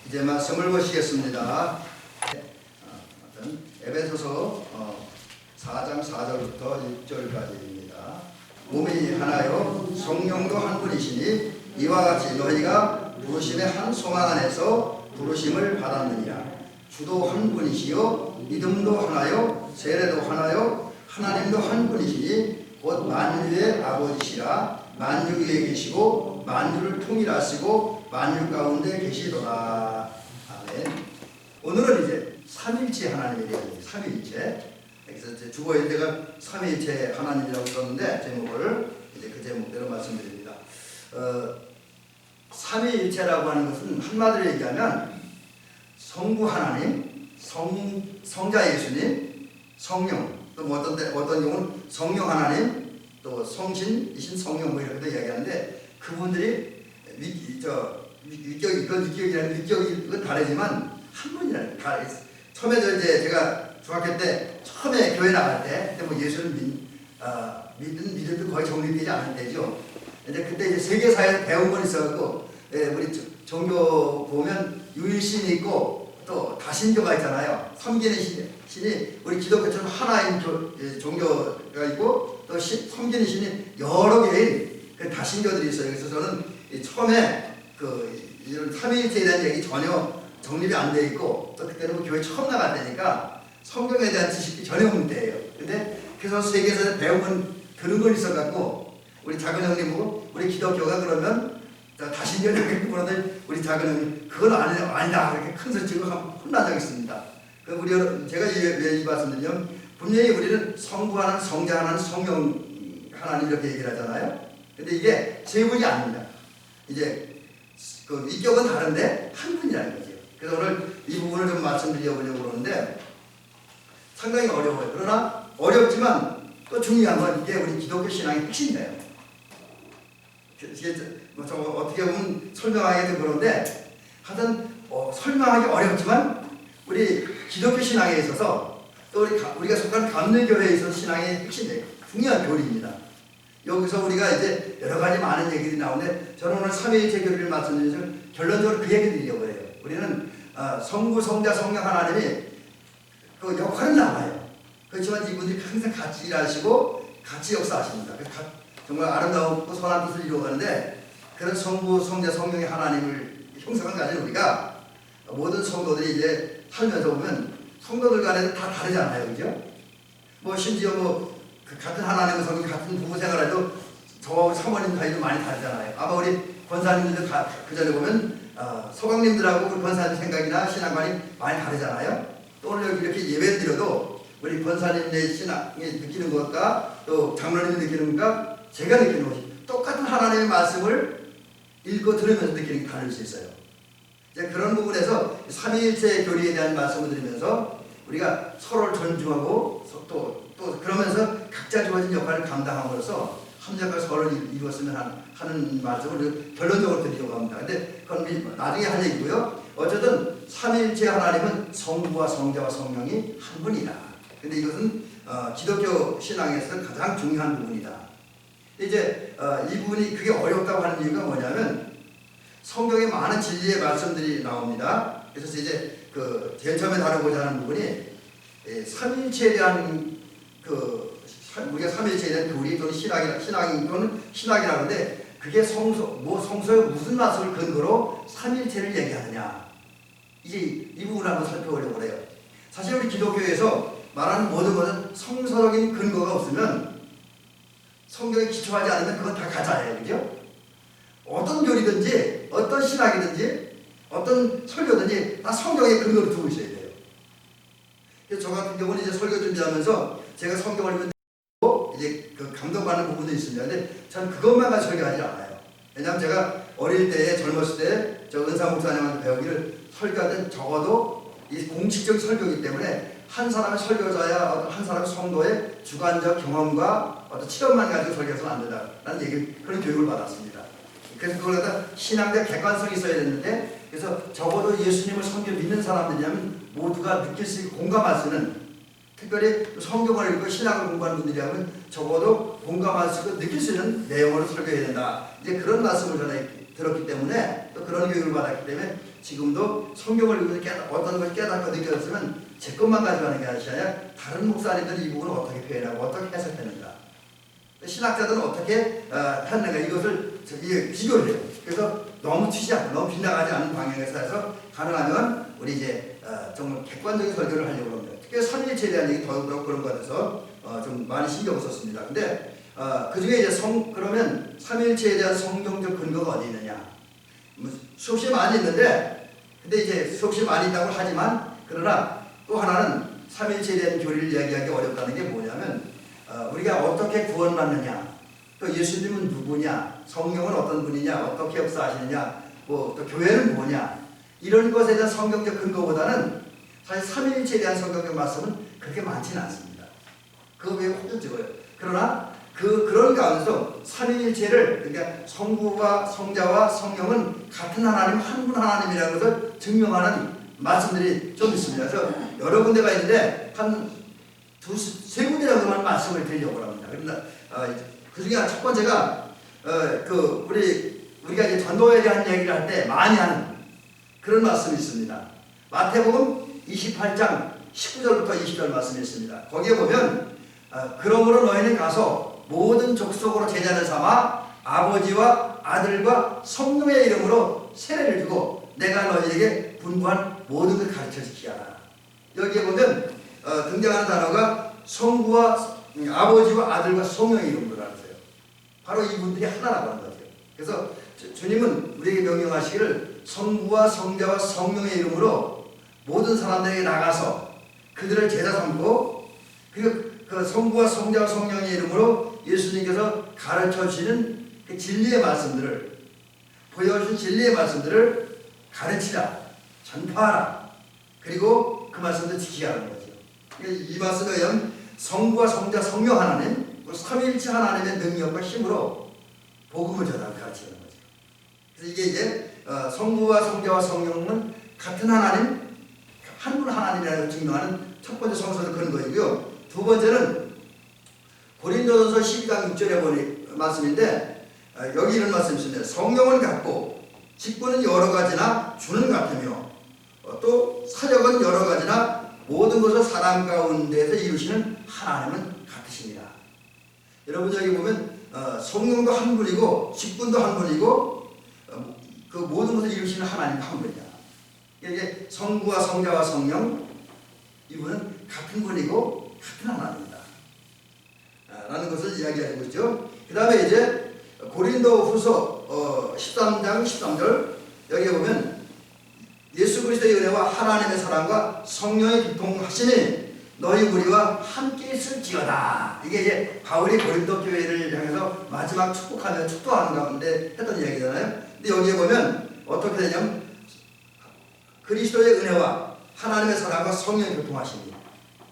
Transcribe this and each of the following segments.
이제 말씀을 보시겠습니다. 에베소서 4장 4절부터 6절까지입니다. 몸이 하나요 성령도 한 분이시니 이와 같이 너희가 부르심의 한 소망 안에서 부르심을 받았느니라. 주도 한 분이시요 믿음도 하나요 세례도 하나요 하나님도 한 분이시니 곧 만유의 아버지시라. 만유 위에 계시고 만유를 통일하시고 만유 가운데 계시도다. 아멘. 오늘은 이제 삼일체 하나님에 대한 삼위일체. 그래서 이제 주보에 내가 삼위일체 하나님이라고 썼는데 제목을 이제 그 제목대로 말씀드립니다. 삼위일체라고 하는 것은 한마디로 얘기하면 성부 하나님, 성자 예수님, 성령, 또 뭐 어떤 경우는 성령 하나님, 또 성신이신 성령 뭐 이렇게도 이야기하는데 그분들이 위격이라는 위격이 다르지만 한 분이라는 다. 처음에 이제 제가 중학교 때 처음에 교회 나갈 때 그때 뭐 예수를 믿는 믿음도 거의 정립되지 않을 때죠. 이제 그때 이제 세계사에서 배운 건 있어가지고 우리 종교 보면 유일신이 있고 또 다신교가 있잖아요. 섬기는 신이 우리 기독교처럼 하나인 종교가 있고 또 섬기는 신이 여러 개인 그 다신교들이 있어요. 그래서 저는 처음에 이런 삼위일체에 대한 얘기 전혀 정립이 안 돼 있고 또 그때는 뭐 교회 처음 나갈 때니까 성경에 대한 지식이 전혀 없는 때예요. 근데 그래서 세계에서 배우면 들은 건 있어갖고 우리 작은 형님 보고 우리 기독교가 그러면 다신교를 그러는데 우리 작은 형님 그건 아니다 그렇게 큰 소리 치고 혼난 적이 있습니다. 제가 왜 이 말씀드리냐면 분명히 우리는 성부 하나는 성자 하나는 성령 하나님 이렇게 얘기를 하잖아요. 근데 이게 세 분이 아닙니다. 이제 그 위격은 다른데 한 분이라는 거죠. 그래서 오늘 이 부분을 좀 말씀드려보려고 그러는데 상당히 어려워요. 그러나 어렵지만 또 중요한 건 이게 우리 기독교 신앙의 핵심이에요. 어떻게 보면 설명하기 좀 그런데 하여튼 설명하기 어렵지만 우리 기독교 신앙에 있어서 또 우리가 속한 감리교회에 있어서 신앙의 핵심이에요. 중요한 교리입니다. 여기서 우리가 이제 여러 가지 많은 얘기들이 나오는데 저는 오늘 삼위일체 교리를 말씀드리면서 결론적으로 그 얘기 드리려고 해요. 우리는 성부, 성자, 성령 하나님이 그 역할은 나와요. 그렇지만 이분들이 항상 같이 일하시고 같이 역사하십니다. 정말 아름다웠고 선한 뜻을 이루어가는데 그런 성부, 성자, 성령의 하나님을 형상을 가진 우리가 모든 성도들이 이제 살면서 보면 성도들 간에는 다 다르잖아요. 그죠? 뭐 심지어 뭐 같은 하나님의 성경 같은 부부 생활에도 저하고 사모님 사이도 많이 다르잖아요. 아마 우리 권사님들도 그 전에 보면 서강님들하고 우리 권사님 생각이나 신앙관이 많이 다르잖아요. 또 오늘 이렇게 예배 드려도 우리 권사님의 신앙이 느끼는 것과 또 장로님이 느끼는 것과 제가 느끼는 것이 똑같은 하나님의 말씀을 읽고 들으면서 느끼는 게 다를 수 있어요. 이제 그런 부분에서 삼위일체 교리에 대한 말씀을 드리면서 우리가 서로를 존중하고 또 그러면서 각자 주어진 역할을 감당함으로써 합력과 서로를 이루었으면 하는 말씀을 결론적으로 드리려고 합니다. 근데 그건 나중에 할 얘기고요. 어쨌든 삼위일체 하나님은 성부와 성자와 성령이 한 분이다. 근데 이것은 기독교 신앙에서 가장 중요한 부분이다. 이제 이 부분이 그게 어렵다고 하는 이유가 뭐냐면 성경에 많은 진리의 말씀들이 나옵니다. 그래서 이제 제일 처음에 다루고자 하는 부분이 삼위일체에 대한 우리가 삼위일체에 대한 교리 또는 신학이라는데 그게 성서의 무슨 말씀을 근거로 삼위일체를 얘기하느냐. 이제 이 부분을 한번 살펴보려고 해요. 사실 우리 기독교에서 말하는 모든 것은 성서적인 근거가 없으면 성경에 기초하지 않으면 그건 다 가짜예요. 그죠? 어떤 교리든지 어떤 신학이든지 어떤 설교든지 다 성경에 근거를 두고 있어야 돼요. 그래서 저 같은 경우는 이제 설교 준비하면서 제가 성경을 읽고 이제 감동받는 부분도 있습니다. 근데 저는 그것만 가지고 설교하지 않아요. 왜냐하면 제가 어릴 때 젊었을 때 저 은사 목사님한테 배우기를 설교하던 적어도 이 공식적인 설교이기 때문에 한 사람의 설교자야 한 사람의 성도의 주관적 경험과 어떤 체험만 가지고 설교해서는 안 된다라는 그런 교육을 받았습니다. 그래서 그걸 갖다 신앙적 객관성이 있어야 되는데 그래서 적어도 예수님을 성경 믿는 사람들이라면 모두가 느낄 수 있고 공감할 수 있는 특별히 성경을 읽고 신학을 공부하는 분들이라면 적어도 공감할 수 있고 느낄 수 있는 내용으로 설교해야 된다. 이제 그런 말씀을 전해 들었기 때문에 또 그런 교육을 받았기 때문에 지금도 성경을 읽으면서 어떤 걸 깨닫고 느꼈으면 제 것만 가져가는 게 아니라 다른 목사님들은 이 부분을 어떻게 표현하고 어떻게 해석했는가, 신학자들은 어떻게 했는가, 이것을 비교를 해요. 그래서 너무 튀지 않고 너무 빗나가지 않는 방향에서 해서 가능하면 우리 이제 정말 객관적인 설교를 하려고 합니다. 특히 삼위일체에 대한 얘기 더욱더 그런 것 같아서 좀 많이 신경 썼습니다. 근데 그 중에 이제 그러면 삼위일체에 대한 성경적 근거가 어디 있느냐? 수없이 많이 있는데, 근데 이제 수없이 많이 있다고 하지만, 그러나 또 하나는 삼위일체에 대한 교리를 이야기하기 어렵다는 게 뭐냐면, 우리가 어떻게 구원받느냐, 또 예수님은 누구냐, 성령은 어떤 분이냐, 어떻게 역사하시느냐, 또 교회는 뭐냐, 이런 것에 대한 성경적 근거보다는 사실 삼위일체에 대한 성경적 말씀은 그렇게 많지는 않습니다. 그거 왜 혼자 찍어요? 그러나 그런 가운데서 삼위일체를, 그러니까 성부와 성자와 성령은 같은 하나님, 한 분 하나님이라는 것을 증명하는 말씀들이 좀 있습니다. 그래서 여러 군데가 있는데 한 두세 군데 정도만 말씀을 드리려고 합니다. 그런데 그 중에 첫 번째가 우리가 이제 전도에 대한 얘기를 할 때 많이 하는 그런 말씀이 있습니다. 마태복음 28장 19절부터 20절 말씀이 있습니다. 거기에 보면 그러므로 너희는 가서 모든 족속으로 제자를 삼아 아버지와 아들과 성령의 이름으로 세례를 주고 내가 너희에게 분부한 모든 것을 가르쳐 지키게 하라. 여기에 보면 등장하는 단어가 성부와 아버지와 아들과 성령의 이름으로 가르쳐요. 바로 이분들이 하나라고 하는 거죠. 그래서 주님은 우리에게 명령하시기를 성부와 성자와 성령의 이름으로 모든 사람들에게 나가서 그들을 제자 삼고, 그리고 그 성부와 성자와 성령의 이름으로 예수님께서 가르쳐 주시는 그 진리의 말씀들을, 보여주신 진리의 말씀들을 가르치라, 전파하라, 그리고 그 말씀을 지키게 하는 거죠. 이 말씀에 의하면 성부와 성자 성령 하나님, 삼위일체 하나님의 능력과 힘으로 복음을 전하고 가르치는 거죠. 그래서 이게 이제 성부와 성자와 성령은 같은 하나님, 한 분 하나님이라는 걸 증명하는 첫 번째 성서적 근거이고요. 두 번째는 고린도전서 12장 6절에 보니 말씀인데, 여기 이런 말씀이 있습니다. 성령은 같고 직분은 여러 가지나 주는 같으며 또 사역은 여러 가지나 모든 것을 사람 가운데서 이루시는 하나님은 같으십니다. 여러분 여기 보면 성령도 한 분이고 직분도 한 분이고 그 모든 것을 이루시는 하나님 한 분이야. 이게 성부와 성자와 성령, 이분은 같은 분이고 같은 하나님이다 라는 것을 이야기하고 있죠. 그 다음에 이제 고린도 후서 13장 13절, 여기에 보면 예수 그리스도의 은혜와 하나님의 사랑과 성령의 교통하심이 너희 우리와 함께 있을지어다. 이게 이제 바울이 고린도 교회를 향해서 마지막 축복하며 축도하는 가운데 했던 이야기잖아요. 근데 여기에 보면 어떻게 되냐면 그리스도의 은혜와 하나님의 사랑과 성령의 교통하심이,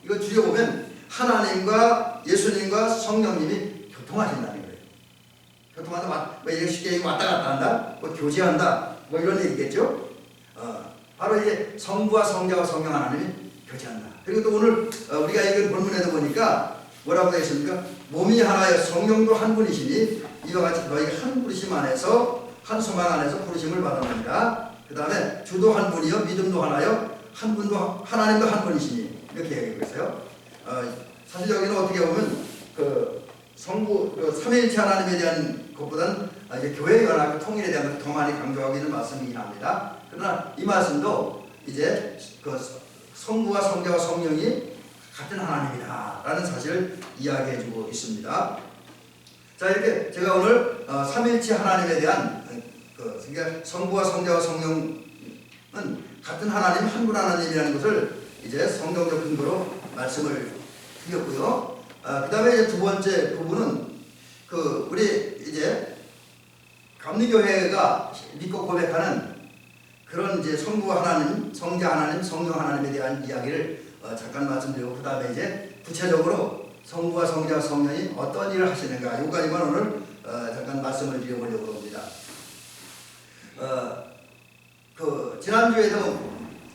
이거 줄여 보면 하나님과 예수님과 성령님이 교통하신다는 거예요. 교통한다, 뭐 이게 쉽게 왔다 갔다 한다, 뭐 교제한다, 뭐 이런 얘기겠죠. 바로 이제 성부와 성자와 성령 하나님이 교제한다. 그리고 또 오늘 우리가 읽은 본문에도 보니까 뭐라고 되어 있습니까? 몸이 하나여 성령도 한 분이시니 이와 같이 너희가 한 부르심 안에서 한 소망 안에서 부르심을 받았느니라. 그 다음에 주도 한 분이요 믿음도 하나요 한 분도 하나님도 한 분이시니, 이렇게 얘기하고 있어요. 사실 여기는 어떻게 보면 삼위일체 하나님에 대한 것보다는 이제 교회 연합 통일에 대한 것을 더 많이 강조하고 있는 말씀이긴 합니다. 그러나 이 말씀도 이제 성부와 성자와 성령이 같은 하나님이다라는 사실을 이야기해주고 있습니다. 자, 이렇게 제가 오늘 삼위일체 하나님에 대한 그러니까 성부와 성자와 성령은 같은 하나님, 한 분 하나님이라는 것을 이제 성경적 근거로 말씀을 드렸고요. 그 다음에 이제 두 번째 부분은 우리 이제 감리교회가 믿고 고백하는 그런 이제 성부 하나님, 성자 하나님, 성령 하나님에 대한 이야기를 잠깐 말씀드리고, 그 다음에 이제 구체적으로 성부와 성자와 성령이 어떤 일을 하시는가, 요까지만 오늘 잠깐 말씀을 드려보려고 합니다. 지난주에도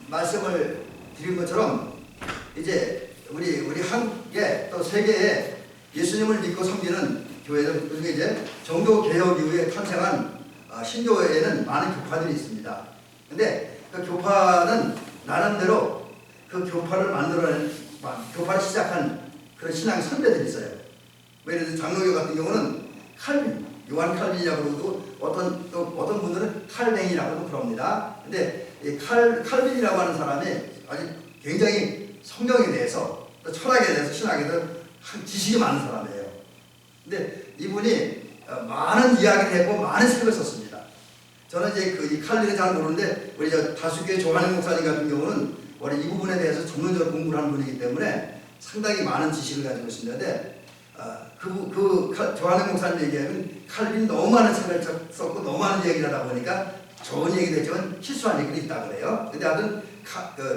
말씀을 드린 것처럼 이제 우리 한국에 또 세계에 예수님을 믿고 섬기는 교회들, 그중에 이제 정도 개혁 이후에 탄생한 신교회에는 많은 교파들이 있습니다. 근데 그 교파는 나름대로 그 교파를 만들어낸 교파를 시작한 그런 신앙 선배들이 있어요. 예를 들어 장로교 같은 경우는 칼빈, 요한 칼빈이라고 그러고 어떤 분들은 칼뱅이라고도 그럽니다. 근데 이 칼빈이라고 하는 사람이 아주 굉장히 성경에 대해서 또 철학에 대해서 신학에 대해서 지식이 많은 사람이에요. 근데 이분이 많은 이야기를 했고 많은 책을 썼습니다. 저는 이제 이 칼빈을 잘 모르는데 우리 다수교회 조한영 목사님 같은 경우는 원래 이 부분에 대해서 전문적으로 공부를 하는 분이기 때문에 상당히 많은 지식을 가지고 있는데 조한영 목사님 얘기하면 칼빈 너무 많은 책을 썼고 너무 많은 얘기를 하다 보니까 좋은 얘기도 했지만 실수한 얘기도 있다 그래요. 근데 하여튼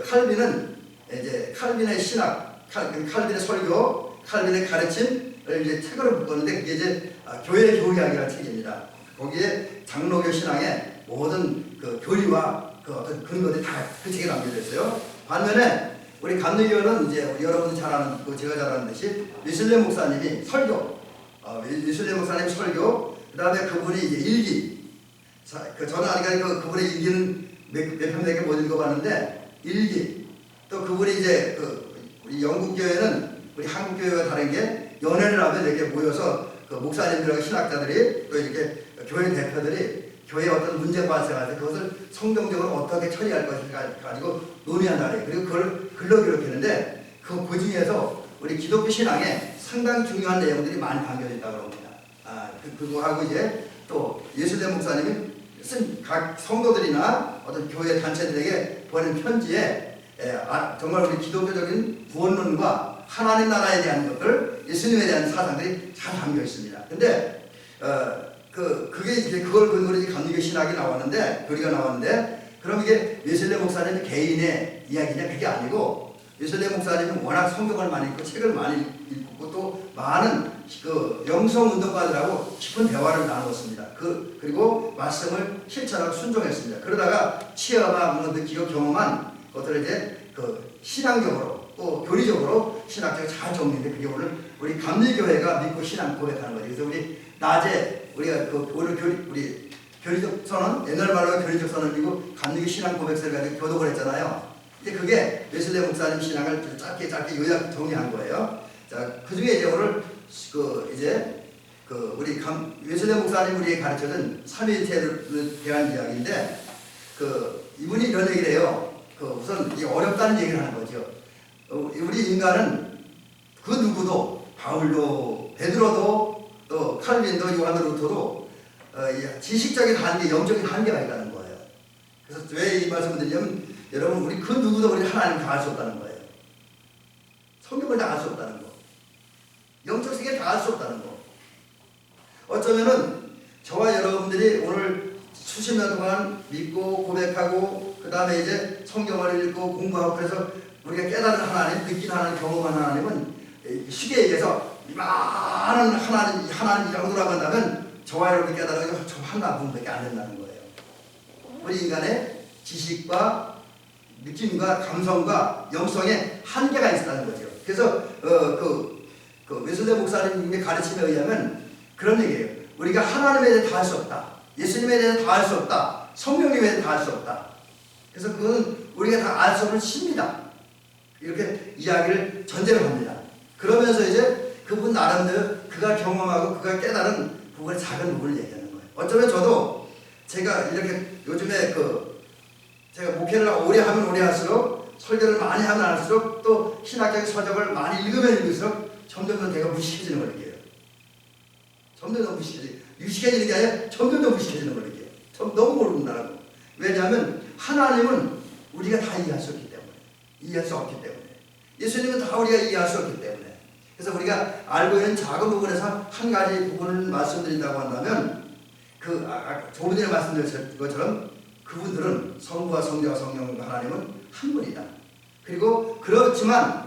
칼빈은 이제 칼빈의 신학, 칼빈의 설교, 칼빈의 가르침을 이제 책으로 묶었는데 그게 이제 교회 교리학이라는 책입니다. 거기에 장로교 신앙의 모든 그 교리와 그 어떤 근거들이 다 그 책에 남겨져 있어요. 반면에 우리 감리교는 이제 여러분들 잘 아는, 제가 잘 아는 듯이 웨슬리 목사님이 설교, 웨슬리 목사님 설교, 그 다음에 그분이 이제 일기. 저는 아직 그분의 일기는 몇 편밖에 못 읽어봤는데 일기. 또 그분이 이제 우리 영국 교회는 우리 한국 교회와 다른 게 연회를 하면 이렇게 모여서 그 목사님들하고 신학자들이 또 이렇게 교회 대표들이 교회에 어떤 문제가 발생할 때 그것을 성경적으로 어떻게 처리할 것인가 가지고 논의한다 그래요. 그리고 그걸 글로 기록했는데 그 중에서 우리 기독교 신앙에 상당히 중요한 내용들이 많이 담겨져 있다고 합니다. 그거하고 이제 또 예수대 목사님이 쓴 각 성도들이나 어떤 교회 단체들에게 보낸 편지에 정말 우리 기독교적인 구원론과 하나님 나라에 대한 것들, 예수님에 대한 사상들이 잘 담겨 있습니다. 근데 그게 이제 그걸 근거로 이제 감리교 신학이 나왔는데, 교리가 나왔는데, 그럼 이게 웨슬리 목사님 개인의 이야기냐? 그게 아니고, 웨슬리 목사님은 워낙 성경을 많이 읽고 책을 많이 읽고 또 많은 그 영성 운동가들하고 깊은 대화를 나누었습니다. 그리고 말씀을 실천하고 순종했습니다. 그러다가 체험하고 느끼고 경험한 것들을 이제 그 신앙적으로 또 교리적으로 신학적으로 잘 정리인데 그게 오늘 우리 감리교회가 믿고 신앙 고백하는 거죠. 그래서 우리 낮에 우리가 오늘 우리 교리적 선언, 옛날 말로 교리적 선언을 그리고 감리교 신앙 고백서를 가지고 교독을 했잖아요. 근데 그게 웨슬리 목사님 신앙을 짧게 요약 정리한 거예요. 자, 그 중에 이제 오늘 우리 웨슬리 목사님 우리에게 가르쳐준 삼위일체에 대한 이야기인데 이분이 이런 얘기를 해요. 우선 이게 어렵다는 얘기를 하는 거죠. 우리 인간은 그 누구도 바울도 베드로도 또 칼빈도 요한 루터도 지식적인 한계, 영적인 한계가 있다는 거예요. 그래서 왜 이 말씀을 드리냐면 여러분 우리 그 누구도 우리 하나님 다 알 수 없다는 거예요. 성경을 다 알 수 없다는 거. 영적 세계를 다 알 수 없다는 거. 어쩌면은 저와 여러분들이 오늘 수십 년 동안 믿고 고백하고 그 다음에 이제 성경을 읽고 공부하고 그래서 우리가 깨달은 하나님, 느낀 하나님, 경험한 하나님은 쉽게 얘기해서 많은 하나님이라고 돌아간다면 저와 여러분이 깨달은 건 저 한 부분밖에 안 된다는 거예요. 우리 인간의 지식과 느낌과 감성과 영성에 한계가 있다는 거죠. 그래서 웨슬리 목사님의 가르침에 의하면 그런 얘기예요. 우리가 하나님에 대해 다 할 수 없다. 예수님에 대해 다 할 수 없다. 성령님에 대해 다 할 수 없다. 그래서 그건 우리가 다 알 수 없는 신이다. 이렇게 이야기를 전제를 합니다. 그러면서 이제 그분 나름대로 그가 경험하고 그가 깨달은 부분의 작은 부분을 얘기하는 거예요. 어쩌면 저도 제가 이렇게 요즘에 제가 목회를 오래 하면 오래 할수록 설교를 많이 하면 할수록 또 신학적인 서적을 많이 읽으면 읽을수록 점점 더 내가 무식해지는 걸 느껴요. 점점 더 유식해지는 게 아니라 점점 더 무식해지는 걸 느껴요. 너무 모른다고. 왜냐하면 하나님은 우리가 다 이해할 수 없기 때문에, 이해할 수 없기 때문에, 예수님은 다 우리가 이해할 수 없기 때문에, 그래서 우리가 알고 있는 작은 부분에서 한 가지 부분을 말씀드린다고 한다면 조금 전에 말씀드린 것처럼 그분들은 성부와 성자와 성령과 하나님은 한 분이다. 그리고 그렇지만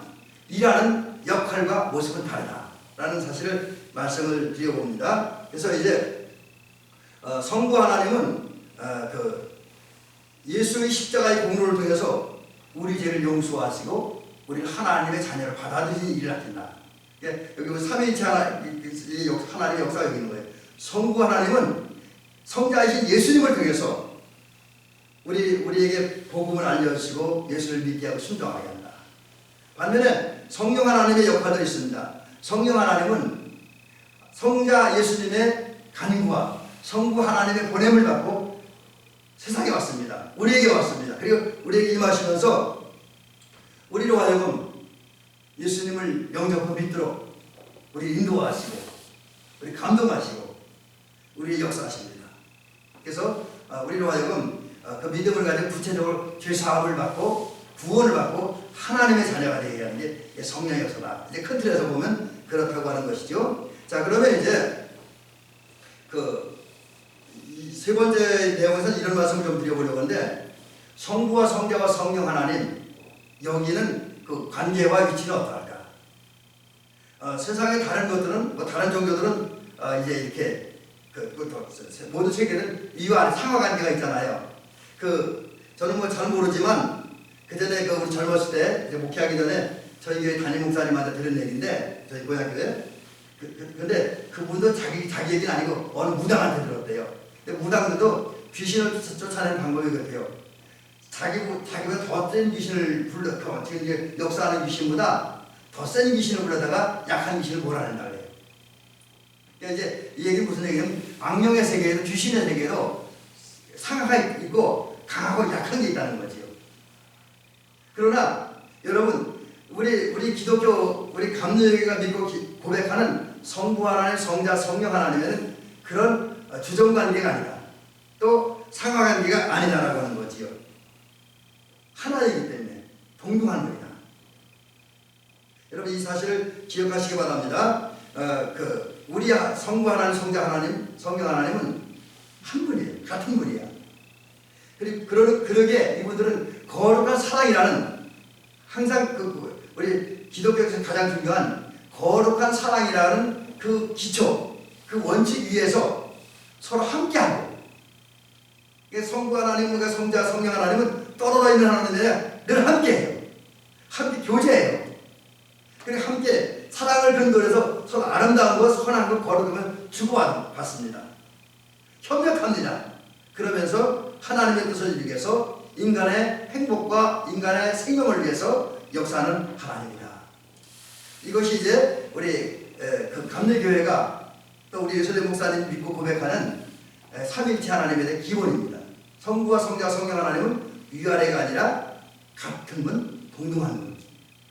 일하는 역할과 모습은 다르다라는 사실을 말씀을 드려봅니다. 그래서 이제 성부 하나님은 예수의 십자가의 공로를 통해서 우리 죄를 용서하시고 우리는 하나님의 자녀를 받아들이는 일을 하신다. 여기 삼위일체 하나님의 역사가 여기 있는 거예요. 성부 하나님은 성자이신 예수님을 통해서 우리에게 복음을 알려주시고 예수를 믿게 하고 순종하게 한다. 반면에 성령 하나님의 역할도 있습니다. 성령 하나님은 성자 예수님의 간구와 성부 하나님의 보냄을 받고 세상에 왔습니다. 우리에게 왔습니다. 그리고 우리에게 임하시면서 우리로 하여금 예수님을 영접하고 믿도록 우리 인도하시고 우리 감동하시고 우리 역사하십니다. 그래서 우리로 하여금 그 믿음을 가지고 구체적으로 죄 사함을 받고 구원을 받고 하나님의 자녀가 되게 하는 게 성령의 역사다. 이제 큰 틀에서 보면 그렇다고 하는 것이죠. 자, 그러면 이제 이 세 번째 내용에서 이런 말씀을 좀 드려보려고 하는데, 성부와 성자와 성령 하나님, 여기는 그 관계와 위치는 어떠할까? 세상의 다른 것들은, 다른 종교들은 이제 이렇게 모든 세계는 위와 아래 상하관계가 있잖아요. 저는 잘 모르지만 그 전에 우리 젊었을 때 이제 목회하기 전에 저희 교회 담임 목사님한테 들은 얘기인데, 저희 고향 교회. 근데 그분도 자기 얘기는 아니고 어느 무당한테 들었대요. 근데 무당들도 귀신을 쫓아내는 방법이 그렇대요. 자기보다 더 센 귀신을 지금 이제 역사하는 귀신보다 더 센 귀신을 불러다가 약한 귀신을 몰아낸다 그래요. 그러니까 이제 이 얘기는 무슨 얘기냐면, 악령의 세계에도 귀신의 세계에도 상하가 있고 강하고 약한 게 있다는 거지요. 그러나 여러분, 우리 기독교, 우리 감리교회가 믿고 고백하는 성부 하나님, 성자, 성령 하나님에는 그런 주정관계가 아니다. 또 상하관계가 아니다라고 하는 거지요. 하나이기 때문에 동등한 겁니다. 여러분, 이 사실을 기억하시기 바랍니다. 우리 성부 하나님, 성자 하나님, 성령 하나님은 한 분이에요. 같은 분이야. 그리고 그러게 이분들은 거룩한 사랑이라는, 항상 우리 기독교에서 가장 중요한 거룩한 사랑이라는 그 기초, 그 원칙 위에서 서로 함께하고, 성부 하나님과 성자, 성령 하나님은 떨어져 있는 하나님인데 늘 함께해요. 함께 교제해요. 그리고 함께 사랑을 근거로 해서 서로 아름다운 것, 선한 것, 거룩함을 주고받습니다. 협력합니다. 그러면서 하나님의 뜻을 이루기 위해서 인간의 행복과 인간의 생명을 위해서 역사하는 하나님이다. 이것이 이제 우리 감리교회가 또 우리 예수님 목사님 믿고 고백하는 삼위일체 하나님에 대한 기본입니다. 성부와 성자와 성령 하나님은 위아래가 아니라 같은 분, 동등한 분.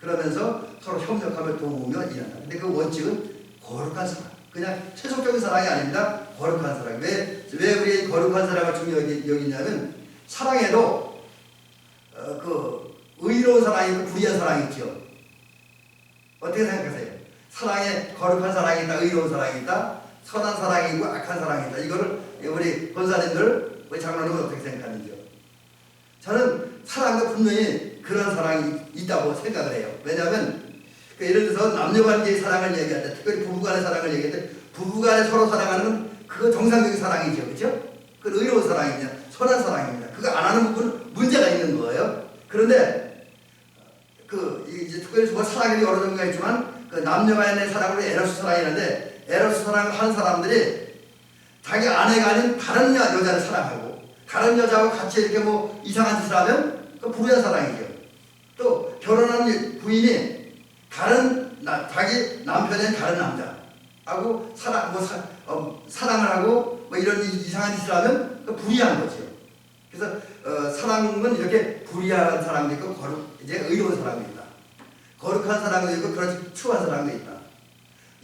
그러면서 서로 협력하며 도우며 일한다. 근데 그 원칙은 거룩한 사랑. 그냥 세속적인 사랑이 아닙니다. 거룩한 사랑. 왜 우리 거룩한 사랑을 중요하게 여기냐면, 사랑에도 의로운 사랑이 있고 불의한 사랑이 있죠. 어떻게 생각하세요? 사랑에 거룩한 사랑이 있다, 의로운 사랑이 있다, 선한 사랑이 있고 악한 사랑이 있다. 이거를 우리 권사님들, 우리 장로님은 어떻게 생각하는지요? 저는 사랑도 분명히 그런 사랑이 있다고 생각을 해요. 왜냐하면 예를 들어서 남녀관계의 사랑을 얘기할 때, 특별히 부부간의 사랑을 얘기할 때, 부부간에 서로 사랑하는 건 그거 정상적인 사랑이죠, 그렇죠? 그건 의로운 사랑입니다. 선한 사랑입니다. 그거 안 하는 부분은 문제가 있는 거예요. 그런데 이제 특별히 사랑이 여러 종류가 있지만, 남녀간의 사랑으로 에로스 사랑이 있는데, 에로스 사랑을 하는 사람들이 자기 아내가 아닌 다른 여자를 사랑하고, 다른 여자하고 같이 이렇게 이상한 짓을 하면 그 불의한 사랑이죠. 또 결혼한 부인이 자기 남편인 다른 남자하고 사랑을 하고 이런 이상한 짓을 하면 그 불의한 거죠. 그래서 사랑은 이렇게 불의한 사랑도 있고 이제 의로운 사랑도 있다. 거룩한 사랑도 있고 그렇지 추한 사랑도 있다.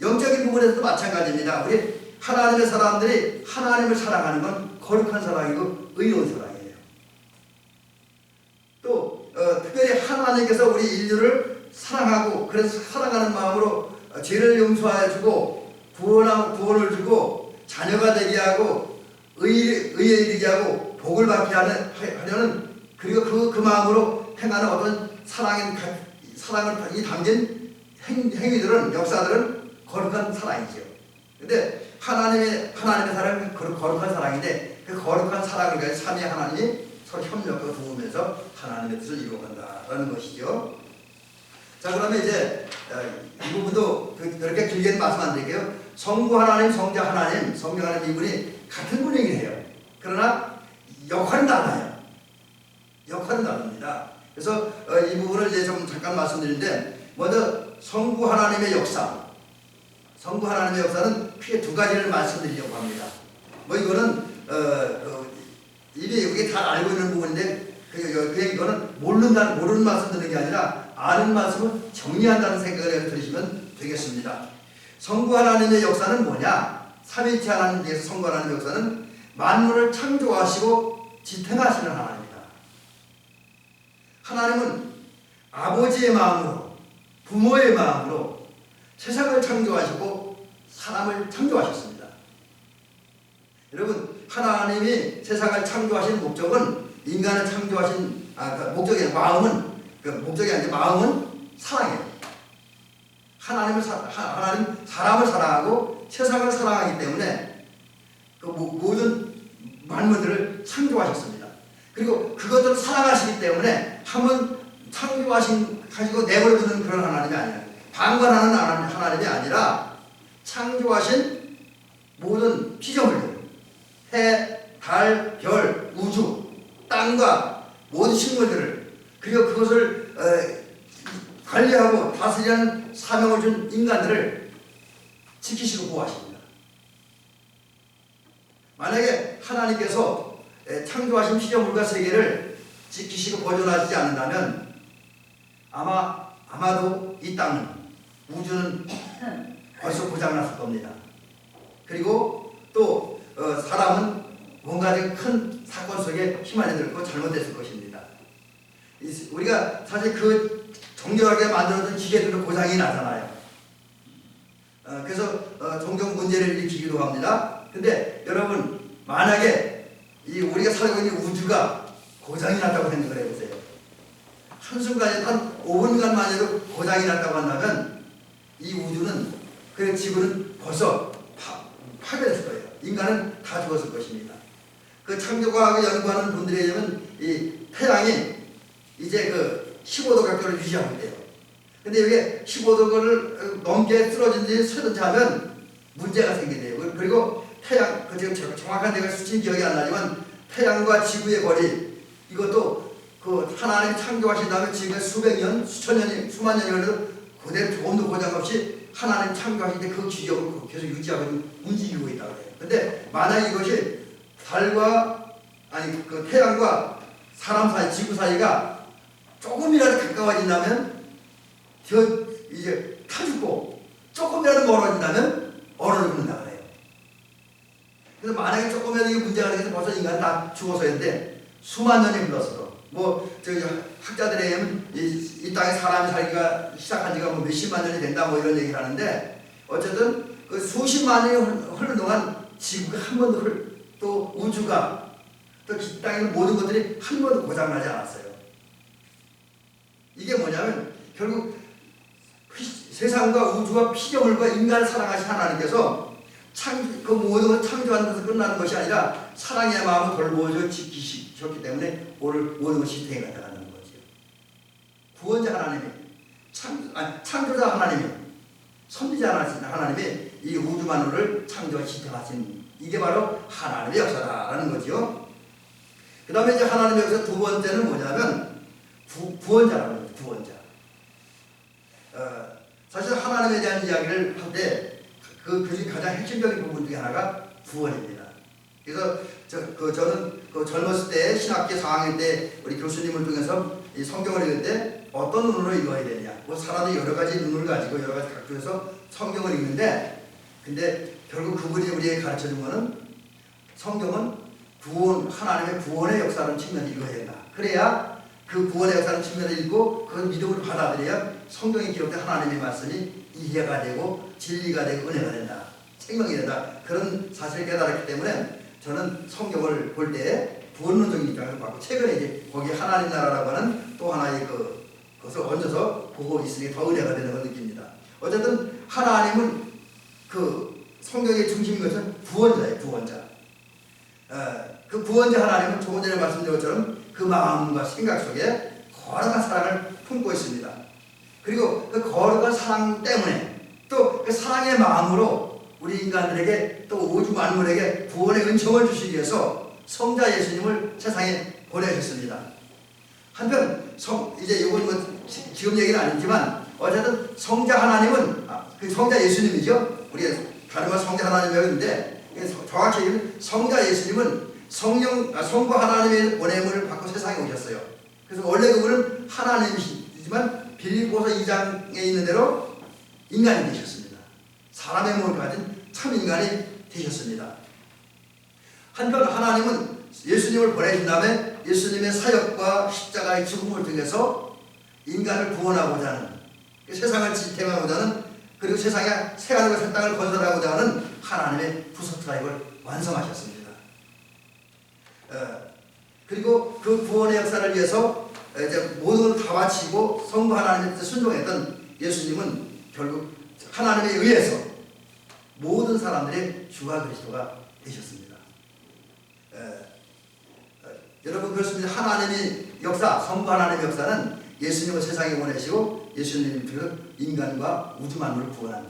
영적인 부분에서도 마찬가지입니다. 우리 하나님의 사람들이 하나님을 사랑하는 건 거룩한 사랑이고 의로운 사랑이에요. 또 특별히 하나님께서 우리 인류를 사랑하고, 그래서 사랑하는 마음으로 죄를 용서해주고 구원을 주고 자녀가 되게 하고 의에 이르게 하고 복을 받게 하려는, 그리고 그 마음으로 행하는 어떤 사랑이 담긴 행위들은, 역사들은 거룩한 사랑이죠. 근데 하나님의 사랑은 거룩한 사랑인데, 그 거룩한 사랑을 가지고 삼위 하나님이 서로 협력하고 도우면서 하나님의 뜻을 이루어간다라는 것이죠. 자, 그러면 이제 이 부분도 그렇게 길게는 말씀 안 드릴게요. 성부 하나님, 성자 하나님, 성령 하나님, 이분이 같은 분이긴 해요. 그러나 역할은 달라요. 역할은 다릅니다. 그래서 이 부분을 이제 좀 잠깐 말씀드리는데, 먼저 성부 하나님의 역사, 성부 하나님의 역사는 크게 두 가지를 말씀드리려고 합니다. 뭐 이거는 이게 잘 알고 있는 부분인데, 이거는 모르는 말씀 드리는 게 아니라 아는 말씀을 정리한다는 생각을 해서 들으시면 되겠습니다. 성부 하나님의 역사는 뭐냐? 삼위일체 하나님께서 성부 하나님의 역사는 만물을 창조하시고 지탱하시는 하나님입니다. 하나님은 아버지의 마음으로, 부모의 마음으로 세상을 창조하시고 사람을 창조하셨습니다. 여러분, 하나님이 세상을 창조하신 목적은, 인간을 창조하신 목적이 목적이 아니라 마음은 사랑이에요. 하나님 사람을 사랑하고 세상을 사랑하기 때문에 그 모든 만물들을 창조하셨습니다. 그리고 그것들을 사랑하시기 때문에 한번 창조하시고 내버려두는 그런 하나님이 아니라, 방관하는 하나님이 아니라 창조하신 모든 피조물들, 해, 달, 별, 우주, 땅과 모든 식물들을, 그리고 그것을 관리하고 다스리는 사명을 준 인간들을 지키시고 보호하십니다. 만약에 하나님께서 창조하신 피조물과 세계를 지키시고 보존하시지 않는다면 아마도 이 땅은, 우주는 벌써 고장났을 겁니다. 그리고 또 사람은 뭔가 큰 사건 속에 휘말려들고 잘못됐을 것입니다. 우리가 사실 그 정교하게 만들어둔 기계들은 고장이 나잖아요. 그래서 종종 문제를 일으키기도 합니다. 근데 여러분, 만약에 우리가 살고 있는 우주가 고장이 났다고 생각을 해보세요. 한순간에 한 5분간만 해도 고장이 났다고 한다면 이 우주는, 그 지구는 벌써 파괴됐을 거예요. 인간은 다 죽었을 것입니다. 그 창조과학을 연구하는 분들에 의하면 이 태양이 이제 15도 각도를 유지하고 있대요. 근데 이게 15도를 넘게 쓰러지든지 하면 문제가 생기대요. 그리고 태양, 지금 정확한 데가 수치는 기억이 안 나지만 태양과 지구의 거리, 이것도 하나님이 창조하신 다음에 지구에 수백 년, 수천 년이, 수만 년이 걸려도 그대로 조금도 고장 없이 하나님 창조하신 때 그 기억을 계속 유지하고 움직이고 있다고 해요. 근데 만약 이것이 태양과 사람 사이, 지구 사이가 조금이라도 가까워진다면 이제 타죽고, 조금이라도 멀어진다면 얼어를 붓는다 그래요. 그래서 만약에 조금이라도 이게 문제가 되면 벌써 인간은 다 죽어서 했는데, 수만 년이 흘렀어도, 학자들에 의하면 이 땅에 사람이 살기가 시작한 지가 몇십만 년이 된다 이런 얘기를 하는데, 어쨌든 그 수십만 년이 흐른 동안 지구가 한 번도 또 우주가, 또 이 땅에 있는 모든 것들이 한 번도 고장나지 않았어요. 이게 뭐냐면 결국 세상과 우주와 피조물과 인간을 사랑하신 하나님께서 그 모든 걸 창조하는 것에서 끝나는 것이 아니라 사랑의 마음을 돌보셔 지키셨기 때문에 오늘 모든 것이 되어간다는 거죠. 구원자 하나님이, 창조자 하나님이, 선지자 하나님이 이 우주 만물을 창조하고 지탱하신, 이게 바로 하나님의 역사다라는 거죠. 그 다음에 이제 하나님의 역사 두 번째는 뭐냐면 구원자라는 거죠. 구원자. 사실 하나님에 대한 이야기를 할 때 그 중에 가장 핵심적인 부분 중에 하나가 구원입니다. 그래서 저는 젊었을 때 신학기 4학년 때 우리 교수님을 통해서 이 성경을 읽을 때 어떤 눈으로 읽어야 되냐, 사람이 여러 가지 눈을 가지고 여러 가지 각도에서 성경을 읽는데, 근데 결국 그분이 우리에게 가르쳐 준 거는 성경은 하나님의 구원의 역사를 측면을 읽어야 된다. 그래야 그 구원의 역사를 측면을 읽고 그걸 믿음으로 받아들여야 성경에 기록된 하나님의 말씀이 이해가 되고 진리가 되고 은혜가 된다, 생명이 된다, 그런 사실을 깨달았기 때문에 저는 성경을 볼 때 구원론적인 입장을 받고, 최근에 이제 거기에 하나님 나라라고 하는 또 하나의 그것을 얹어서 보고 있으니 더 은혜가 되는 걸 느낍니다. 어쨌든 하나님은 성경의 중심인 것은 구원자예요. 구원자. 그 구원자 하나님은 조금 전에 말씀드린 것처럼 그 마음과 생각 속에 거룩한 사랑을 품고 있습니다. 그리고 그 거룩한 사랑 때문에, 또 그 사랑의 마음으로 우리 인간들에게, 또 우주 만물에게 구원의 은총을 주시기 위해서 성자 예수님을 세상에 보내셨습니다. 한편 이제 이건 뭐 지금 얘기는 아니지만 어쨌든 성자 하나님은 그 성자 예수님이죠. 우리가 다른 말 성자 하나님이었는데 정확히 얘기하면 성자 예수님은 성부 하나님의 보냄을 받고 세상에 오셨어요. 그래서 원래 그분은 하나님이지만 빌립보서 2장에 있는 대로 인간이 되셨습니다. 사람의 몸을 가진 참 인간이 되셨습니다. 한편 하나님은 예수님을 보내신 다음에 예수님의 사역과 십자가의 죽음을 통해서 인간을 구원하고자 하는, 세상을 지탱하고자 하는, 그리고 세상에 새하늘과 새 땅을 건설하고자 하는 하나님의 부속사역을 완성하셨습니다. 그리고 그 구원의 역사를 위해서 이제 모든 걸 다 바치고 성부 하나님의 뜻에 순종했던 예수님은 결국 하나님에 의해서 모든 사람들의 주가 그리스도가 되셨습니다. 여러분 그렇습니다. 하나님의 역사, 성부 하나님의 역사는 예수님을 세상에 보내시고 예수님이 그 인간과 우주 만물을 구원하는,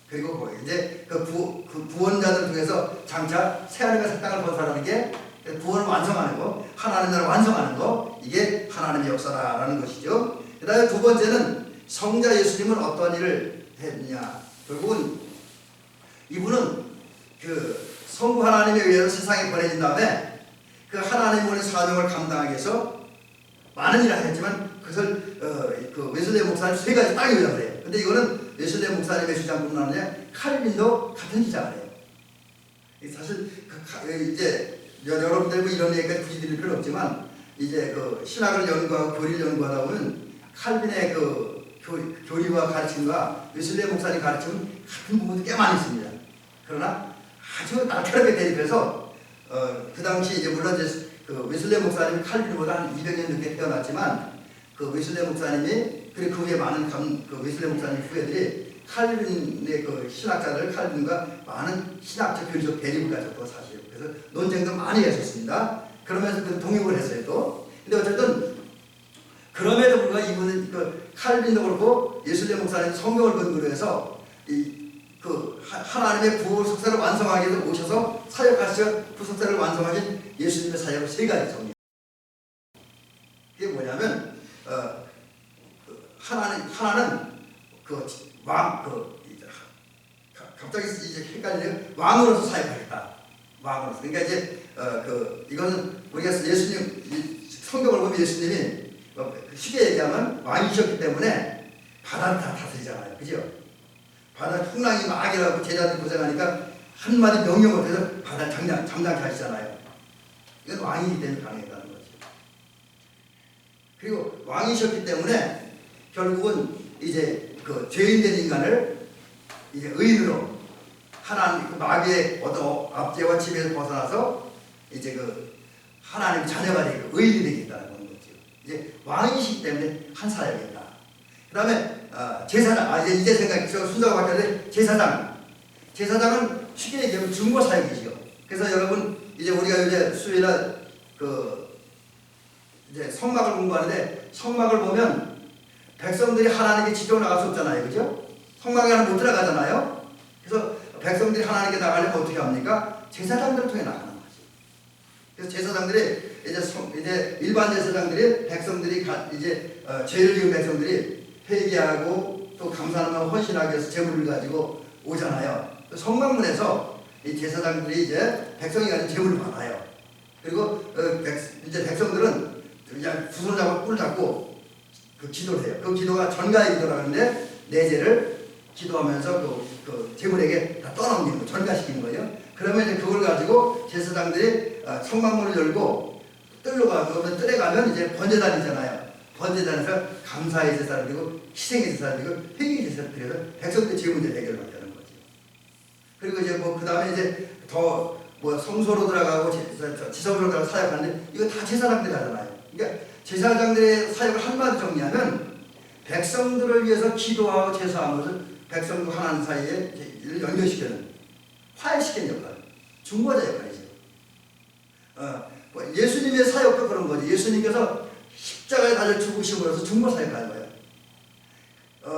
그리고 이제 그 구원자들 중에서 장차 새하늘과 새 땅을 건설하는 게 구원을 완성하는 거, 하나님 나라를 완성하는 거, 이게 하나님의 역사라는 것이죠. 그 다음에 두 번째는 성자 예수님은 어떤 일을 했느냐. 결국은 이분은 그 성부 하나님에 의해서 세상에 보내진 다음에 그 하나님의 사명을 감당하기 위해서 많은 일을 했지만 그것을 그 웨슬레 목사님 세 가지 딱 요약을 해요. 근데 이거는 웨슬레 목사님의 주장뿐만 아니라 칼빈도 같은 주장을 해요. 사실 이제 여러분들 뭐 이런 얘기까지 굳이 드릴 필요는 없지만 이제 그 신학을 연구하고 교리를 연구하다 보면 칼빈의 그 교리와 가르침과 웨슬레 목사님 가르침은 같은 부분도 꽤 많이 있습니다. 그러나 아주 날카롭게 대립해서 그 당시 이제 물론 이제 그 웨슬레 목사님이 칼빈보다 한 200년 늦게 태어났지만 그 웨슬레 목사님이 그리고 그 후에 많은 그 웨슬레 목사님 후예들이 칼빈의 그 신학자들 칼빈과 많은 신학적 교리적 대립을 가졌고 사실 그래서 논쟁도 많이 했었습니다. 그러면서 그 독립을 했어요 또. 근데 어쨌든 그럼에도 불구하고 이분은 그 칼빈도 그렇고 웨슬레 목사님 성경을 근거로 해서 그 하나님의 구원 속사를 완성하기 위해서 오셔서 사역하셔 구속사를 완성하신 예수님의 사역을 세 가지 정리. 그게 뭐냐면 하나는 갑자기 이제 헷갈리네요. 왕으로서 사역하겠다. 왕으로서. 그러니까 이제 이거는 우리가 예수님 성경을 보면 예수님이 쉽게 얘기하면 왕이셨기 때문에 바다를 다 다스리잖아요. 그죠? 바다 풍랑이 막 일어나고 제자들 고생하니까 한마디 명령을 해서 바다를 잠잠케 하시잖아요. 이건 왕이기 때문에 가능했다는 거죠. 그리고 왕이셨기 때문에 결국은 이제 그 죄인된 인간을 이제 의인으로 하나님 그 마귀의 어떤 압제와 지배에서 벗어나서 이제 그 하나님 자녀가 되고 의인이 되겠다는 거죠. 이제 왕이시기 때문에 한 사역이다. 그 다음에 제사장, 이제 생각, 순서가 바뀌었는데 제사장은 쉽게 얘기하면 중보사역이죠. 그래서 여러분, 이제 우리가 이제 수요일에 이제 성막을 공부하는데, 성막을 보면 백성들이 하나님께 지도로 나갈 수 없잖아요. 그죠? 성막에 하나 못 들어가잖아요. 그래서 백성들이 하나님께 나가려면 어떻게 합니까? 제사장들을 통해 나가는 거죠. 그래서 제사장들이, 이제 일반 제사장들이 백성들이 이제 죄를 지은 백성들이 회개하고 또 감사하며 헌신하기 위해서 제물을 가지고 오잖아요. 성막문에서 이 제사장들이 이제 백성이 가진 제물을 받아요. 그리고 이제 백성들은 그냥 두 손 잡고 뿔 잡고 그 기도를 해요. 그 기도가 전가의 기도라는데 내 죄를 기도하면서 그 제물에게 다 떠넘기는 거, 전가시키는 거예요. 그러면 이제 그걸 가지고 제사장들이 성막문을 열고 뜰로 가고 뜰에 가면 이제 번제단이잖아요. 번제단에서 감사의 제사를 드리고 희생의 제사를 드리고 회개의 제사를 드려서 백성들의 죄 문제를 해결하자는 거죠. 그리고 이제 그 다음에 이제 더 성소로 들어가고 지성으로 들어가서 사역하는데 이거 다 제사장들이 하잖아요. 그러니까 제사장들의 사역을 한마디 정리하면 백성들을 위해서 기도하고 제사하는 것을 백성과 하나님 사이에 연결시키는 화해시키는 역할, 중보자 역할이죠. 예수님의 사역도 그런 거죠. 예수님께서 십자가에 달려 죽으심으로써 중보 사역을 한 거예요.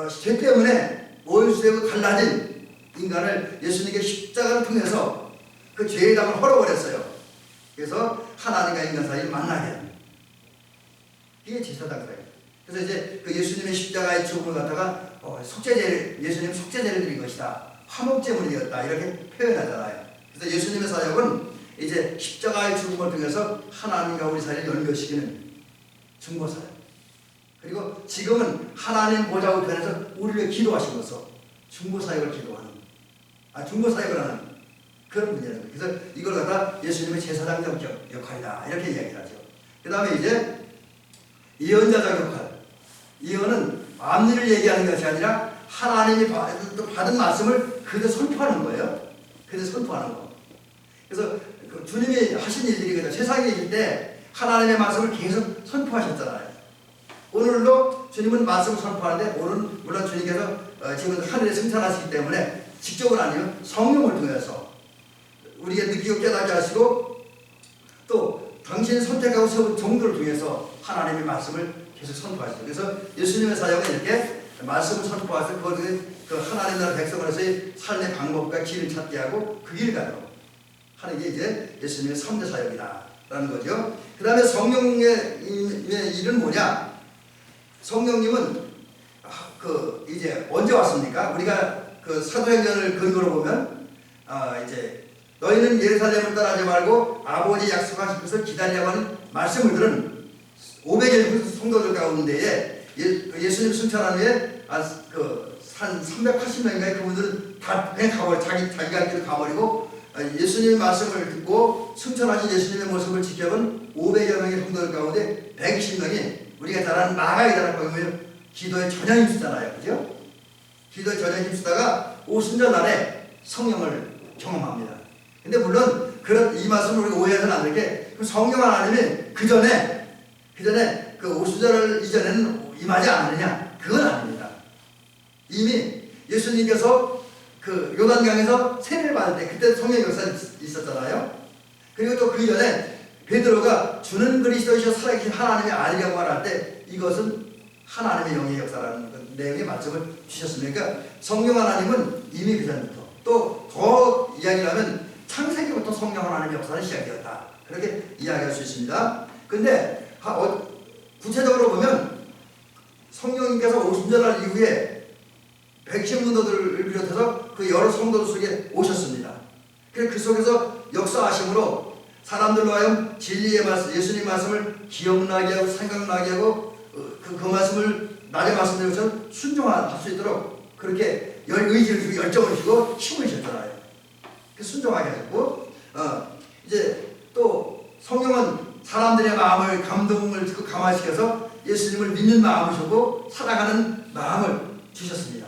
죄 때문에 원수되고 갈라진 인간을 예수님께 십자가를 통해서 그 죄의 담을 헐어버렸어요. 그래서 하나님과 인간 사이를 만나게 합니다. 이게 제사장 사역. 그래서 이제 그 예수님의 십자가의 죽음을 갖다가 속죄제를 예수님 속죄제를 드린 것이다. 화목제물이었다. 이렇게 표현하잖아요. 그래서 예수님의 사역은 이제 십자가의 죽음을 통해서 하나님과 우리 사이를 연결시키는 중보사역. 그리고 지금은 하나님 보좌 우편에서 우리를 기도하시면서 중보사역을 기도하는, 중보사역을 하는 그런 분이라는 거예요. 그래서 이걸 갖다 예수님의 제사장적 역할이다. 이렇게 이야기를 하죠. 그 다음에 이제 예언자적 역할. 예언은 앞일을 얘기하는 것이 아니라 하나님이 받은 말씀을 그대로 선포하는 거예요. 그대로 선포하는 거. 그래서 주님이 하신 일들이거든요. 세상에 계실 때 하나님의 말씀을 계속 선포하셨잖아요. 오늘도 주님은 말씀을 선포하는데 오늘은 물론 주님께서 지금 하늘에 승천하시기 때문에 직접은 아니면 성령을 통해서 우리가 느끼고 깨닫게 하시고 또 당신이 선택하고 세운 종들을 통해서 하나님의 말씀을 계속 선포하시죠. 그래서 예수님의 사역은 이렇게 말씀을 선포해서 그 하나님 나라 백성으로서의 삶의 방법과 길을 찾게 하고 그 길을 가도록 하는 게 이제 예수님의 3대 사역이다라는 거죠. 그 다음에 성령의 일은 뭐냐? 성령님은 이제 언제 왔습니까? 우리가 그 사도행전을 근거로 보면 이제 너희는 예루살렘을 떠나지 말고 아버지 약속하신 것을 기다리라고 하는 말씀을 들은 500여 성도들 가운데에 예수님 승천한 후에 한 380명인가요? 그분들은 다 그냥 가버려 자기가 길을 가버리고 예수님의 말씀을 듣고 승천하신 예수님의 모습을 지켜본 500여 명의 성도들 가운데 120명이 우리가 잘 아는 마가이다라고 하면 기도에 전혀 힘쓰잖아요. 그죠? 기도에 전혀 힘쓰다가 오순절 날에 성령을 경험합니다. 근데 물론 이 말씀을 우리가 오해해서는 안 될 게 성령 하나님이 그 전에 그 오순절 이전에는 임하지 않느냐? 그건 아닙니다. 이미 예수님께서 그 요단강에서 세례를 받을 때 그때 성령 역사가 있었잖아요. 그리고 또 그 이전에 베드로가 주는 그리스도이셔 살아계신 하나님의 아니라고 말할 때 이것은 하나님의 영의 역사라는 내용의 말씀을 주셨습니다. 그러니까 성령 하나님은 이미 그 전부터 또 더 이야기를 하면 창세기부터 성령 하나님의 역사는 시작되었다. 그렇게 이야기할 수 있습니다. 근데 구체적으로 보면 성령님께서 오순절날 이후에 백신문도들을 비롯해서 그 여러 성도들 속에 오셨습니다. 그 속에서 역사하심으로 사람들로 하여금 진리의 말씀, 예수님 말씀을 기억나게 하고 생각나게 하고 그 말씀을 나의 말씀대로 순종할 수 있도록 그렇게 의지를 주고 열정을 주고 힘을 주셨잖아요. 순종하게 하셨고 이제 또 성령은 사람들의 마음을 감동을 듣고 감화시켜서 예수님을 믿는 마음을 주고 살아가는 마음을 주셨습니다.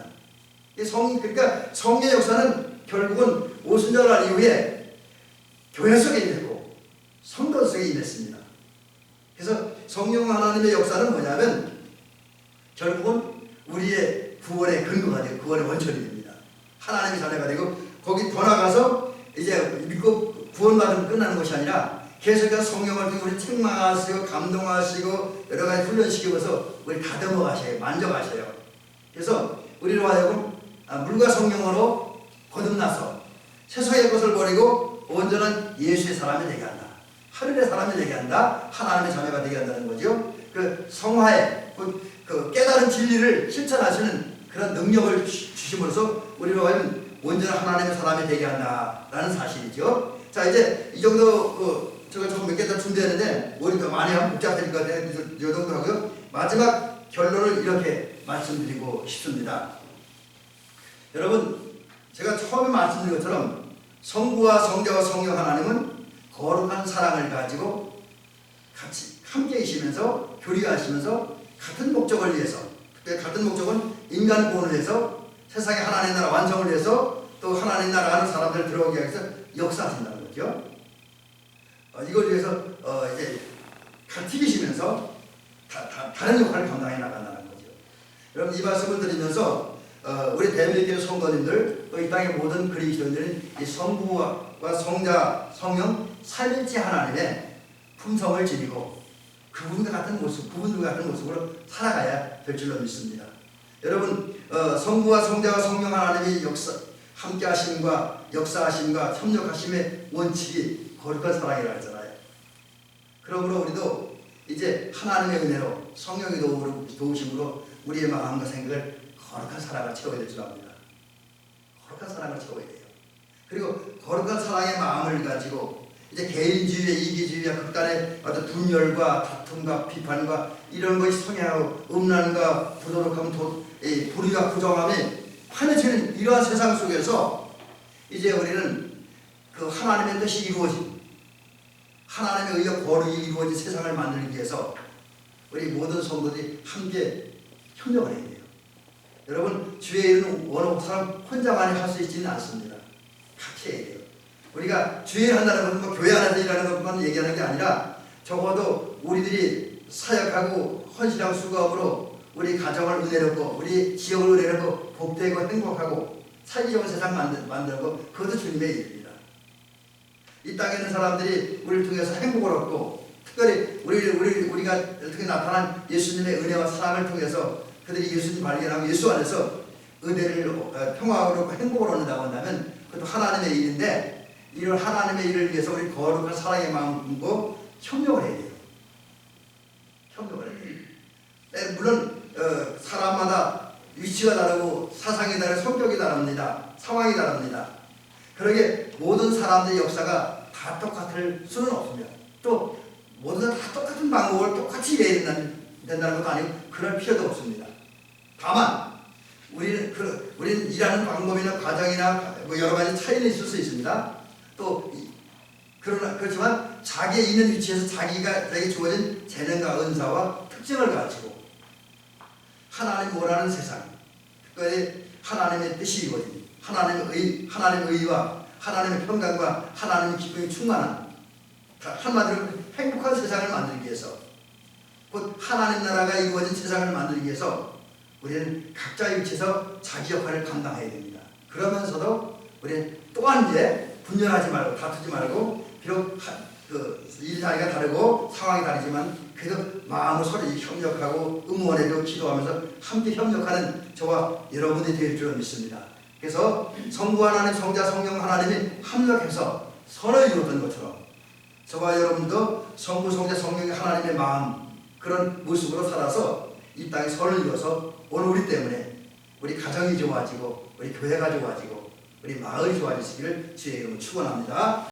그러니까 성령의 역사는 결국은 오순절날 이후에 교회 속에 임했고 성도 속에 임했습니다. 그래서 성령 하나님의 역사는 뭐냐면 결국은 우리의 구원의 근거가 되고 구원의 원천이 됩니다. 하나님의 자녀가 되고 거기 더 나가서 이제 믿고 구원받으면 끝나는 것이 아니라 계속해서 성령을 통해 우리 책망하시고 감동하시고 여러 가지 훈련시키면서 우리 다듬어 가셔요. 만져가셔요. 그래서 우리로 하여금 물과 성령으로 거듭나서 세상의 것을 버리고 온전한 예수의 사람이 되게 한다. 하늘의 사람이 되게 한다. 하나님의 자녀가 되게 한다는 거죠. 그 성화에 그 깨달은 진리를 실천하시는 그런 능력을 주심으로써 우리로 하여금 온전한 하나님의 사람이 되게 한다라는 사실이죠. 자, 이제 이 정도 제가 조금 몇 개 더 준비했는데 머리가 많이 하면 복잡해질 것 같아요. 이 정도 하고요. 마지막 결론을 이렇게 말씀드리고 싶습니다. 여러분, 제가 처음에 말씀드린 것처럼 성부와 성자와 성령 하나님은 거룩한 사랑을 가지고 같이 함께 계시면서 교류하시면서 같은 목적을 위해서, 특히 같은 목적은 인간 구원을 위해서 세상의 하나님 나라 완성을 위해서 또 하나님 나라 안에 사람들을 들어오게 하기 위해서 역사하신다는 거죠. 이걸 위해서 이제 같이 계시면서 다른 역할을 감당해 나간다는 거죠. 여러분, 이 말씀을 드리면서 우리 대한민국의 성도님들 또 이 땅의 모든 그리스도인들은 이 성부와 성자, 성령 삼일째 하나님의 품성을 지니고 그분과 같은 모습으로 살아가야 될 줄로 믿습니다. 여러분, 성부와 성자와 성령 하나님의 함께 하심과 역사하심과 협력하심의 원칙이 거룩한 사랑이라 했잖아요. 그러므로 우리도 이제 하나님의 은혜로 성령의 도우심으로 우리의 마음과 생각을 거룩한 사랑을 채워야 될 줄 압니다. 거룩한 사랑을 채워야 돼요. 그리고 거룩한 사랑의 마음을 가지고 이제 개인주의와 이기주의와 극단의 어떤 분열과 다툼과 비판과 이런 것이 성행하고 음란과 부도덕함, 불의와 부정함이 판해지는 이러한 세상 속에서 이제 우리는 그 하나님의 뜻이 이루어진, 하나님에 의해 거룩이 이루어진 세상을 만들기 위해서 우리 모든 성도들이 함께 협력을 해야 돼요. 여러분, 주의 일은 어느 사람 혼자만이 할 수 있지는 않습니다. 같이 해야 돼요. 우리가 주의 일 한다는 것은 뭐 교회 안에서 일하는 것만 얘기하는 게 아니라 적어도 우리들이 사역하고 헌신하고 수고함으로 우리 가정을 은혜롭고 우리 지역을 은혜롭고 복되고 행복하고 살기 좋은 세상 만들고 그것도 주님의 일입니다. 이 땅에 있는 사람들이 우리를 통해서 행복을 얻고 특별히 우리가 특히 나타난 예수님의 은혜와 사랑을 통해서 그들이 예수님 발견하고 예수 안에서 은혜를 평화로 행복을 얻는다고 한다면 그것도 하나님의 일인데 이런 하나님의 일을 위해서 우리 거룩한 사랑의 마음으로 협력을 해야 돼요. 협력을 해야 돼요. 물론 사람마다 위치가 다르고 사상이 다르고 성격이 다릅니다. 상황이 다릅니다. 그러게 모든 사람들의 역사가 다 똑같을 수는 없습니다. 또 모든 다 똑같은 방법을 똑같이 이해해야 된다는 것도 아니고 그럴 필요도 없습니다. 다만 우리는 일하는 방법이나 과정이나 뭐 여러 가지 차이는 있을 수 있습니다. 또 그렇지만 자기의 있는 위치에서 자기에게 주어진 재능과 은사와 특징을 가지고 하나님 원하는 세상, 특별히 하나님의 뜻이 이루어진 하나님의 의와 하나님의 평강과 하나님의 기쁨이 충만한 한마디로 행복한 세상을 만들기 위해서 곧 하나님 나라가 이루어진 세상을 만들기 위해서 우리는 각자의 위치에서 자기 역할을 감당해야 됩니다. 그러면서도 우리는 또한 이제 분열하지 말고 다투지 말고 비록 일 자리가 다르고 상황이 다르지만 그래도 마음을 서로 협력하고 응원해주고 기도하면서 함께 협력하는 저와 여러분이 될 줄 믿습니다. 그래서 성부 하나님, 성자, 성령 하나님이 합력해서 선을 이루었던 것처럼 저와 여러분도 성부, 성자, 성령의 하나님의 마음 그런 모습으로 살아서 이 땅에 선을 이루어서 오늘 우리 때문에 우리 가정이 좋아지고 우리 교회가 좋아지고 우리 마을이 좋아지시기를 주의 이름으로 축원합니다.